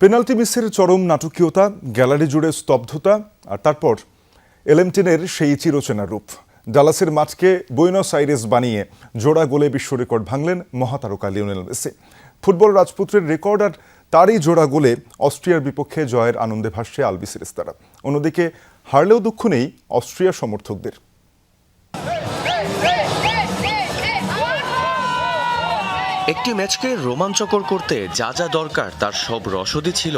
Penalty মিসের চরম নাটকীয়তা, gallery জুড়ে স্তব্ধতা, আর তারপর এলেমটেনের সেই চিরচেনা রূপ। ডালাসের মাঠকে বুয়েনোস আইরেস বানিয়ে জোড়া গোলে বিশ্ব রেকর্ড ভাঙলেন মহাতারকা লিওনেল মেসি। ফুটবল রাজপুত্রের রেকর্ড আর তারই জোড়া গোলে অস্ট্রিয়ার বিপক্ষে জয়ের আনন্দে ভাসছে আলবিসেলেস্তারা। অন্যদিকে হারলেও দুঃখ নেই অস্ট্রিয়ার সমর্থকদের। একটি ম্যাচকে রোমাঞ্চকর করতে যা যা দরকার তার সব রসদই ছিল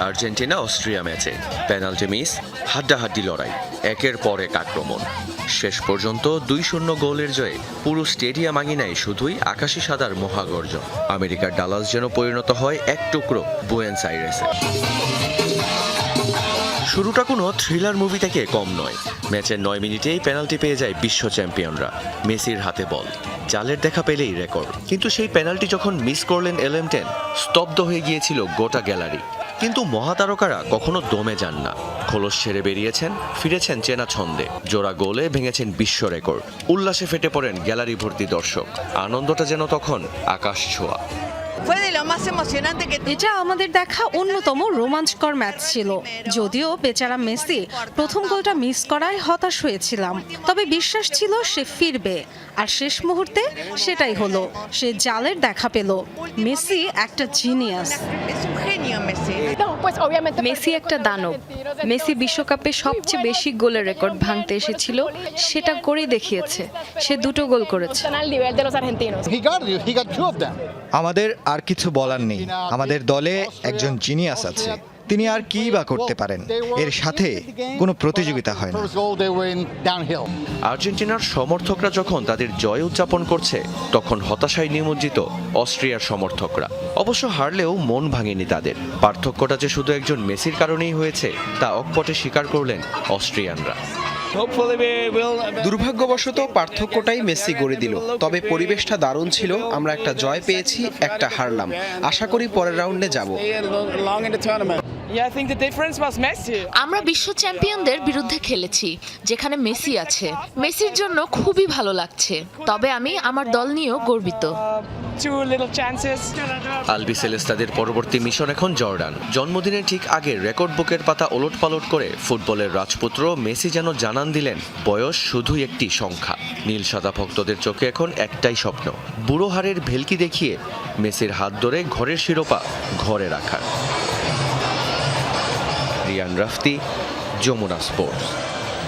আর্জেন্টিনা অস্ট্রিয়া ম্যাচে। পেনাল্টি মিস, হাড্ডাহাড্ডি লড়াই, একের পর এক আক্রমণ, শেষ পর্যন্ত 2-0 গোলের জয়ে পুরো স্টেডিয়াম আঙিনায় শুধুই আকাশি সাদার মহাগর্জন। আমেরিকার ডালাস যেন পরিণত হয় এক টুকরো বুয়েনোস আইরেসে। শুরুটা কোনো থ্রিলার মুভি থেকে কম নয়। ম্যাচের 9 মিনিটেই পেনাল্টি পেয়ে যায় বিশ্ব চ্যাম্পিয়নরা। মেসির হাতে বল, জালের দেখা পেলেই রেকর্ড। কিন্তু সেই পেনাল্টি যখন মিস করলেন এলেমটেন, স্তব্ধ হয়ে গিয়েছিল গোটা গ্যালারি। কিন্তু মহাতারকারা কখনো দমে যান না। খোলস ছেড়ে বেরিয়েছেন, ফিরেছেন চেনা ছন্দে, জোড়া গোলে ভেঙেছেন বিশ্ব রেকর্ড। উল্লাসে ফেটে পড়েন গ্যালারি ভর্তি দর্শক। আনন্দটা যেন তখন আকাশ ছোঁয়া। এটা আমাদের দেখা অন্যতম রোমাঞ্চকর ম্যাচ ছিল। যদিও বেচারা মেসি প্রথম গোলটা মিস করায় হতাশ হয়েছিলাম, তবে বিশ্বাস ছিল সে ফিরবে। আর শেষ মুহূর্তে সেটাই হলো, সে জালের দেখা পেল। মেসি একটা জিনিয়াস। মেসি একটা দানব। মেসি বিশ্বকাপে সবচেয়ে বেশি গোলের রেকর্ড ভাঙতে এসেছিল, সেটা করেই দেখিয়েছে। সে 2 গোল করেছে। আমাদের আর কিছু বলার নেই। আমাদের দলে একজন জিনিয়াস আছে, তিনি আর কি বা করতে পারেন। এর সাথে কোনো প্রতিযোগিতা হয় না। আর্জেন্টিনার সমর্থকরা যখন তাদের জয় উদযাপন করছে, তখন হতাশায় নিমজ্জিত অস্ট্রিয়ার সমর্থকরা। অবশ্য হারলেও মন ভাঙেনি তাদের। পার্থক্যটা যে শুধু একজন মেসির কারণেই হয়েছে তা অকপটে স্বীকার করলেন অস্ট্রিয়ানরা। দুর্ভাগ্যবশত পার্থক্যটাই মেসি গড়ে দিল। তবে পরিবেশটা দারুণ ছিল। আমরা একটা জয় পেয়েছি, একটা হারলাম। আশা করি পরের রাউন্ডে যাব। আমরা বিশ্ব চ্যাম্পিয়নদের বিরুদ্ধে খেলেছি, যেখানে মেসি আছে। মেসির জন্য খুবই ভালো লাগছে, তবে আমি আমার দল নিয়েও গর্বিত। আলবিসেলেস্তাদের পরবর্তী মিশন এখন জর্ডান। জন্মদিনের ঠিক আগে রেকর্ড বুকের পাতা ওলটপালট করে ফুটবলের রাজপুত্র মেসি যেন জানান দিলেন, বয়স শুধু একটি সংখ্যা। নীল সাদা ভক্তদের চোখে এখন একটাই স্বপ্ন, বুড়ো হাড়ের ভেলকি দেখিয়ে মেসির হাত ধরে ঘরের শিরোপা ঘরে রাখার। রিয়ান রাফতি, যমুনা স্পোর্টস।